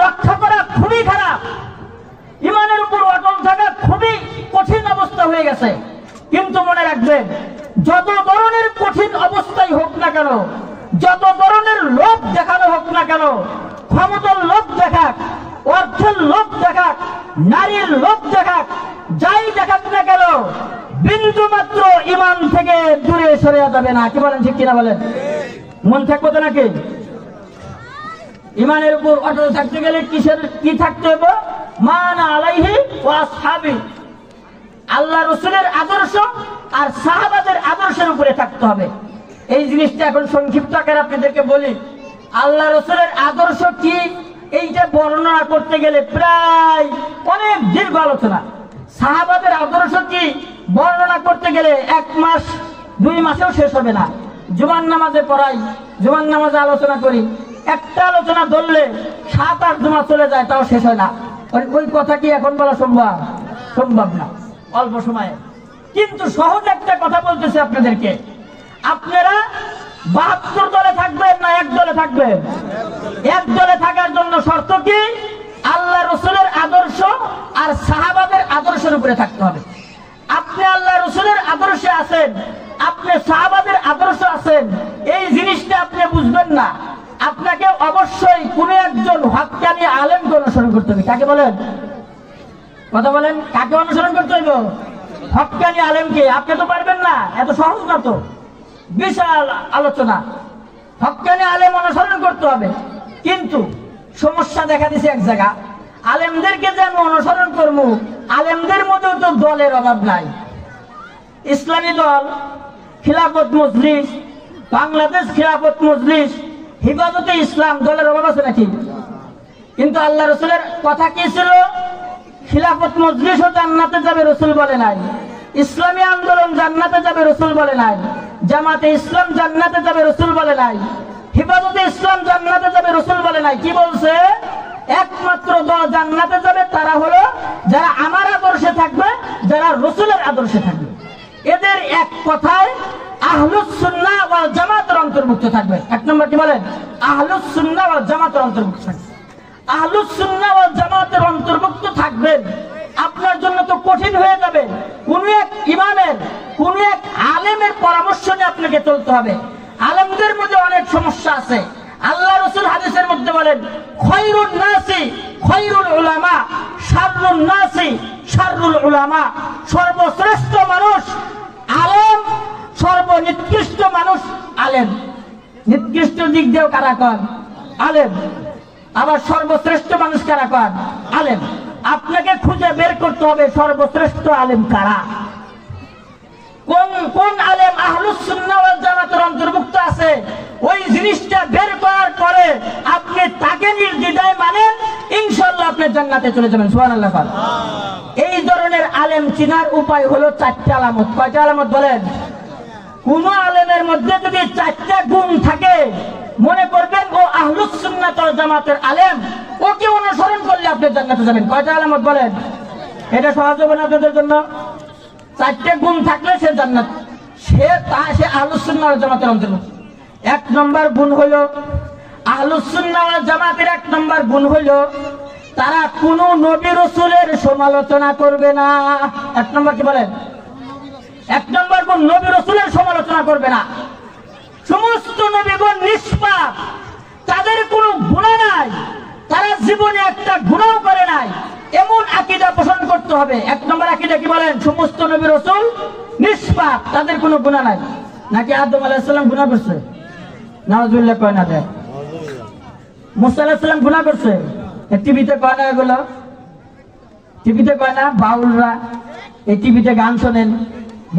রক্ষা করা খুবই খারাপ, ইমানের উপর অটল থাকা খুবই কঠিন অবস্থা হয়ে গেছে। কিন্তু মনে রাখবেন, যত ধরনের কঠিন অবস্থাই হোক না কেন, যত ধরনের লোভ দেখানো হোক না কেন, ক্ষমতার লোভ দেখাক, অর্থের লোভ দেখাক, নারীর লোভ দেখাক, যাই দেখাক না কেন, বিন্দু মাত্র ইমান থেকে দূরে সরে যাবে না। কি বলেন, ঠিক কিনা বলেন? মন থাকবো তো নাকি? ইমানের উপর অটল থাকতে গেলে কি থাকতে হবে? মান আলাইহি ওয়া আসহাবি, আল্লাহ রাসূলের আদর্শ আর সাহাবাদের আদর্শের উপরে থাকতে হবে। এই জিনিসটা এখন সংক্ষিপ্ত আকারে আপনাদেরকে বলি। আল্লাহ রাসূলের আদর্শ কি, এইটা বর্ণনা করতে গেলে প্রায় অনেক দীর্ঘ আলোচনা। সাহাবাদের আদর্শ কি বর্ণনা করতে গেলে 1 মাস 2 মাসেও শেষ হবে না। জুমার নামাজে পড়াই, জুমার নামাজে আলোচনা করি, একটা আলোচনা ধরলে 7-8 জুমা চলে যায়, তাও শেষ হয় না। ওই কথা কি এখন বলা সম্ভব না অল্প সময়ে। কিন্তু সহজ একটা কথা বলতেছি আপনাদেরকে, আপনারা 72 দলে থাকবেন না 1 দলে থাকবেন? 1 দলে থাকার জন্য শর্ত কি? আল্লাহ রাসূলের আদর্শ আর সাহাবাদের আদর্শের উপরে থাকতে হবে। আপনি আল্লাহ রাসূলের আদর্শে আছেন, আপনি সাহাবাদের আদর্শ আছেন, এই জিনিসটা আপনি বুঝবেন না। আপনাকে অবশ্যই কোনো একজন হক্কানি আলেমকে অনুসরণ করতে হবে। কাকে বলেন? কথা বলেন, কাকে অনুসরণ করতে হইব? হক্কানি আলেমকে। আপনি তো পারবেন না, এত সহজ না তো, বিশাল আলোচনা। হক্কানি আলেম অনুসরণ করতে হবে। কিন্তু সমস্যা দেখা দিছে এক জায়গা, আলেমদেরকে যে আমি অনুসরণ করবো, আলেমদের মধ্যেও তো দলের অভাব নাই। ইসলামী দল, খিলাফত মজলিস, বাংলাদেশ খিলাফত মজলিস, হিফাজতে ইসলাম, দলের অভাব আছে নাকি? কিন্তু আল্লাহ রাসূলের কথা কি ছিল? খিলাফত মজলিসও জান্নাতে যাবে, রাসূল বলে নাই। ইসলামী আন্দোলন জান্নাতে যাবে, রাসূল বলে নাই। জামাতে ইসলাম জান্নাতে যাবে, রাসূল বলে নাই। হিফাজতে ইসলাম জান্নাতে যাবে, রাসূল বলে নাই। কি বলছে? একমাত্র দল জান্নাতে যাবে তারা হলো যারা আমার আদর্শে থাকবে, যারা রাসূলের আদর্শে থাকবে। এদের এক কথায় আহলুস সুন্নাহ ওয়াল জামাতের অন্তর্ভুক্ত থাকবে। 1 নম্বর কি বলেন? আহলুস সুন্নাহ ওয়াল জামাতের অন্তর্ভুক্ত থাকবে। আহলুস সুন্নাহ ওয়াল জামাতের অন্তর্ভুক্ত থাকবেন, আপনার জন্য তো কঠিন হয়ে যাবে। কোন এক ইমামের, কোন এক আলেমের পরামর্শ নিয়ে আপনাকে চলতে হবে। আলেমদের মধ্যে অনেক সমস্যা আছে। আল্লাহ রাসূল হাদিসের মধ্যে বলেন, খায়রুন নাসি খায়রুল উলামা, শাররুন নাসি শাররুল উলামা। সর্বশ্রেষ্ঠ মানুষ আলেম, সর্বনিকৃষ্ট মানুষ আলেম। নিকৃষ্ট দিক দিয়েও কারা কন? আলেম। আবার সর্বশ্রেষ্ঠ মানুষ কারা কন? আলেম। আপনাকে খুঁজে বের করতে হবে সর্বশ্রেষ্ঠ আলেম কারা, কোন আলেম আহলুস সুন্নাহ ওয়াল জামাতের অন্তর্ভুক্ত আছে। ওই জিনিসটা বের করার পরে আপনি তাকে নির্দ্বিধায় মানেন, ইনশাআল্লাহ আপনি জান্নাতে চলে যাবেন। সুবহানাল্লাহ। এই ধরনের আলেম চিনার উপায় হলো 4টা আলামত। কয়টা আলামত বলেন? কোন আলেমের মধ্যে যদি 4টা গুণ থাকে, মনে করবেন ও আহলুস সুন্নাহ ওয়াল জামাতের আলেম, ওকে অনুসরণ করলে আপনি জান্নাতে যাবেন। কয়টা আলামত বলেন? এটা সহজ হবে না আপনাদের জন্য? 4টা গুণ থাকলে সে জান্নাত, সে আহলুস সুন্নাহ ওয়াল জামাতের অন্তর্ভুক্ত। 1 নম্বর গুণ হলো আহলুস সুন্নাহ ওয়াল জামাতের 1 নম্বর গুণ হলো তারা কোন নবী রাসূলের সমালোচনা করবে না। 1 নম্বর কি বলেন? 1 নম্বর গুণ, নবী রাসূলের সমালোচনা করবে না। সমস্ত নবীগণ নিষ্পাপ, তাদের কোনো গুনাহ নাই, তারা জীবনে একটা গুনাহ করে নাই, এমন আকীদা পোষণ করতে হবে। 1 নম্বর আকীদা কি বলেন? সমস্ত নবী রাসূল নিষ্পাপ, তাদের কোনো গুনাহ নাই। নাকি আদম আলাইহিস সালাম গুনাহ করছে? নাউজুবিল্লাহ কয় না? দেখ, মুসা আলাইহিস সালাম গুনাহ করছে? টিভিতে কয় না? এগুলো টিভিতে কয় না? বাউলরা এই টিভিতে গান শোনেন,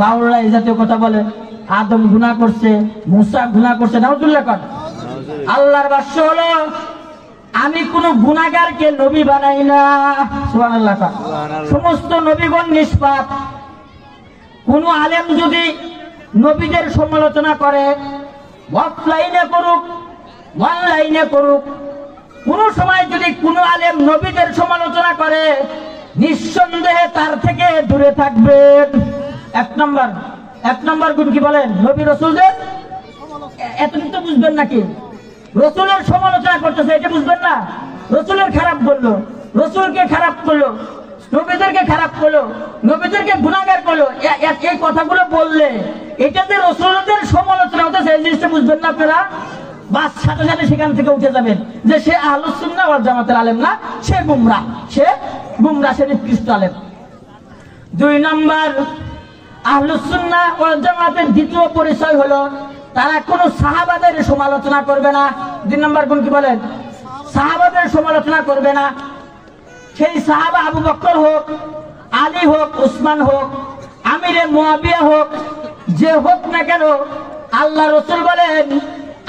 বাউলরা এই জাতীয় কথা বলে, আদম গুনাহ করছে, মুসা গুনাহ করছে। নাউজুবিল্লাহ কয়। আল্লাহর ভাষ্য হলো, আমি কোন গুনাহগারকে নবী বানাই না। সুবহানাল্লাহ। সমস্ত নবীগণ নিষ্পাপ। কোন আলেম যদি নবীদের সমালোচনা করে, অফলাইনে করুক অনলাইনে করুক, কোন সময় যদি কোন আলেম নবীদের সমালোচনা করে, নিঃসন্দেহে তার থেকে দূরে থাকবেন। 1 নম্বর গুণ কি বলেন? নবী রাসূলদের এতটুকু বুঝবেন নাকি? রাসূলের সমালোচনা করতেছে, এটা বুঝবেন না? রসুলের খারাপ বললো, রসুলকে খারাপ করলো, নবীদেরকে খারাপ করলো, নবীদেরকে গুনাহগার করলো, এই কথাগুলো বললে এটা যে রসুলদের সমালোচনা হতেছে এই জিনিসটা বুঝবেন না আপনারা। বাস সাথে সাথে সেখান থেকে উঠে যাবেন যে সে আহলুস সুন্নাহ ওয়াল জামাতের আলেম না, সে গুমরাহ, সে নিকৃষ্ট আলেম। 2 নম্বর, আহলুস সুন্নাহ ওয়াল জামাতের দ্বিতীয় পরিচয় হলো তারা কোনো সাহাবাদের সমালোচনা করবে না। 2 নম্বর গুণ কি বলেন? সাহাবাদের সমালোচনা করবে না। সেই সাহাবা আবু বকর হোক, আলী হোক, উসমান হোক, আমিরে মুয়াবিয়া হোক, যে হোক না কেন, আল্লাহ রাসূল বলেন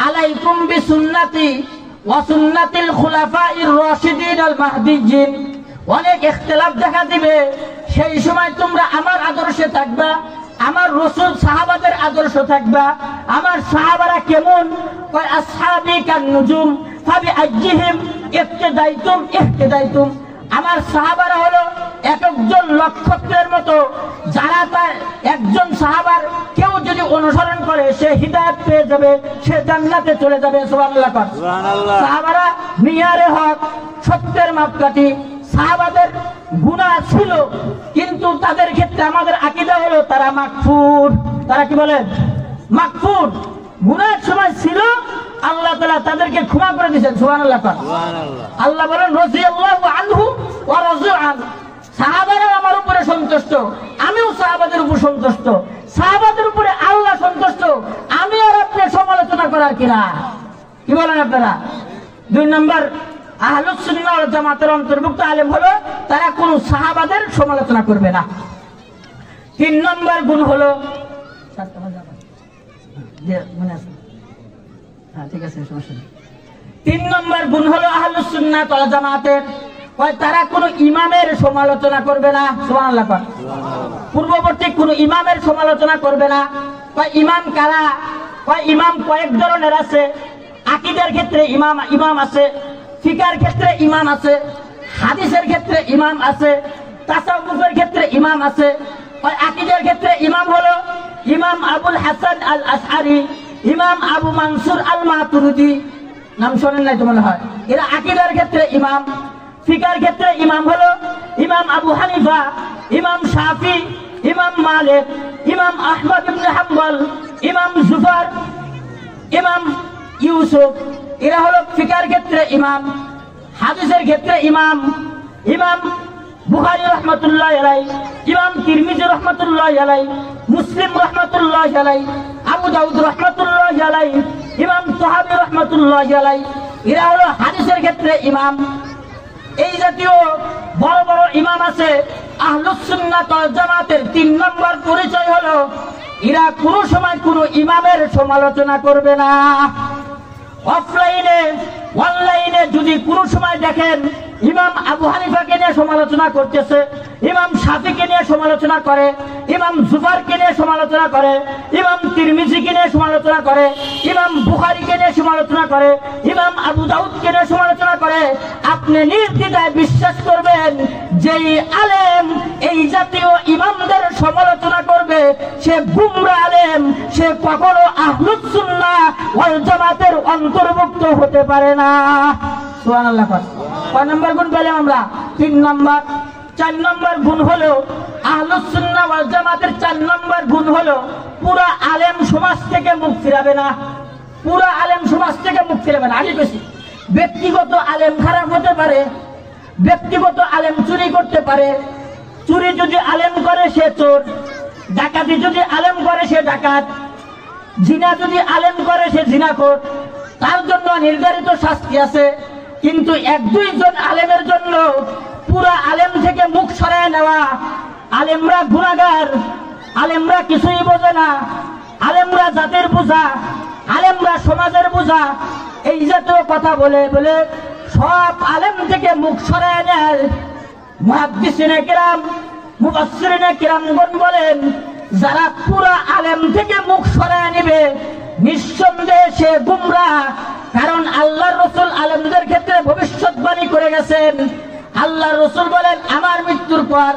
আলাইকুম বিসুন্নতি ওয়া সুন্নাতিল খুলাফাইর রাশিদিন আল মাহদিয়্যিন। অনেক ইখতিলাফ দেখা দিবে, সেই সময় তোমরা আমার আদর্শে থাকবা, আমার রাসূল সাহাবাদের আদর্শ থাকবা। আমার সাহাবারা কেমন? কয় আসহাবি কান নুজুম ফাবি আইয়িহিম ইহতিদাইতুম। আমার সাহাবারা হলো একজন নক্ষত্রের মতো, যারা তার একজন সাহাবার কেউ যদি অনুসরণ করে সে হিদায়াত পেয়ে যাবে, সে জান্নাতে চলে যাবে। সুবহানাল্লাহ। সাহাবারা মিয়ারে হক, সত্যের মাপকাঠি। সাহাবাদের গুনাহ ছিল, কিন্তু তাদের ক্ষেত্রে আমাদের আকীদা হলো তারা মাগফুর। তারা কি বলেন? মাগফুর। গুনাহের সময় ছিল, আল্লাহ তাআলা তাদেরকে ক্ষমা করে দিয়েছেন। সুবহানাল্লাহ। আল্লাহ বলেন রাদিয়াল্লাহু আনহু ওয়া রাযু আন। সাহাবারা আমার উপরে সন্তুষ্ট, আমিও সাহাবাদের উপর সন্তুষ্ট। সাহাবাদের উপরে আল্লাহ সন্তুষ্ট, আমি আর আপনি সমালোচনা করার কিনা? কি বলেন আপনারা? 2 নম্বর, আহলুস সুন্নাহ ওয়াল জামাতের অন্তর্ভুক্ত আলেম হলো তারা কোন সাহাবাদের সমালোচনা করবে না। 3 নম্বর গুণ হলো, ঠিক আছে, সমস্যা নেই। 3 নম্বর গুণ হলো আহলুস সুন্নাহ ওয়াল জামাতের তারা কোন ইমামের সমালোচনা করবে না। সুবহানাল্লাহ। পূর্ববর্তী কোন ইমামের সমালোচনা করবে না। ইমাম কারা? ইমাম কয়েক ধরনের আছে। আকীদার ক্ষেত্রে ইমাম আছে, ফিকার ক্ষেত্রে ইমাম আছে, হাদিসের ক্ষেত্রে ইমাম আছে, তাসাউফের ক্ষেত্রে ইমাম আছে। আকীদার ক্ষেত্রে ইমাম হলো ইমাম আবুল হাসান আল আশআরি, ইমাম আবু মানসুর আল মাতুরিদি, নাম শোনেন নাই তো মনে হয়। এরা আকীদার ক্ষেত্রে ইমাম। ফিকার ক্ষেত্রে ইমাম হলো ইমাম আবু হানিফা, ইমাম শাফি, ইমাম মালিক, ইমাম আহমদ ইবনে হাম্বল, ইমাম জুফার, ইমাম ইউসুফ। এরা হলো ফিকার ক্ষেত্রে ইমাম। হাদিসের ক্ষেত্রে ইমাম বুখারী রাহমাতুল্লাহি আলাইহি, ইমাম তিরমিজি রাহমাতুল্লাহি আলাইহি, মুসলিম রাহমাতুল্লাহি আলাইহি, আবু দাউদ রাহমাতুল্লাহি আলাইহি, ইমাম তাহাবী রাহমাতুল্লাহি আলাইহি। এরা হলো হাদিসের ক্ষেত্রে ইমাম। এই জাতীয় বড় বড় ইমাম আছে। আহলুস সুন্নাহ ওয়াল জামাতের 3 নম্বর পরিচয় হলো এরা কোনো সময় কোনো ইমামের সমালোচনা করবে না। অফলাইনে অনলাইনে যদি কোনো সময় দেখেন ইমাম আবু হানিফাকে নিয়ে সমালোচনা করতেছে, ইমাম শাফিকে নিয়ে সমালোচনা করে, ইমাম জুফারকে নিয়ে সমালোচনা করে, ইমাম তিরমিজিকে নিয়ে সমালোচনা করে, ইমাম বুখারীকে নিয়ে সমালোচনা করে, ইমাম আবু দাউদকে নিয়ে সমালোচনা করে, আপনি নির্দ্বিধায় বিশ্বাস করবেন যেই আলেম এই জাতীয় ইমামদের সমালোচনা করবে সে গুমরা আলেম, সে কখনো আহলুস সুন্নাহ ওয়াল জামাতের অন্তর্ভুক্ত হতে পারে না। সুবহানাল্লাহ। কয় নম্বর গুণ পেলাম আমরা? 3 নম্বর। 4 নম্বর গুণ হলো আহলুস সুন্নাহ ওয়াল জামাতের 4 নম্বর গুণ হলো পুরা আলেম সমাজ থেকে মুখ ফিরাবে না। পুরা আলেম সমাজ থেকে মুখ ফিরাবে না। আগে বেশি ব্যক্তিগত আলেম খারাপ হতে পারে, ব্যক্তিগত আলেম চুরি করতে পারে, চুরি যদি আলেম করে সে চোর, ডাকাতি যদি আলেম করে সে ডাকাত, জিনা যদি আলেম করে সে জিনাখোর, তার জন্য নির্ধারিত শাস্তি আছে। কিন্তু 1-2 জন আলেমের জন্য পুরা আলেম থেকে মুখ সরায় নেওয়া, আলেমরা গুনাহগার, আলেমরা কিছুই বোঝে না, আলেমরা জাতির বোঝা, আলেমরা সমাজের বোঝা, এই জাতীয় কথা বলে বলে সব আলেম থেকে মুখ সরায় নেয়। মুহাদ্দিসিনে কিরাম, মুফাসসিরিনে কিরামগণ বলেন যারা পুরা আলেম থেকে মুখ সরায় নেবে নিঃসন্দেহে সে গুমরাহ। কারণ আল্লাহর রাসূল আলেমদের ক্ষেত্রে ভবিষ্যৎবাণী করে গেছেন। আল্লাহর রাসূল বলেন আমার মৃত্যুর পর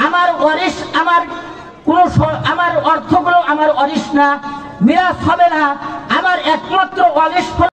আমার ওয়ারিশ, আমার অর্থগুলো আমার ওয়ারিশ না, মিরাস হবে না, আমার একমাত্র ওয়ারিশ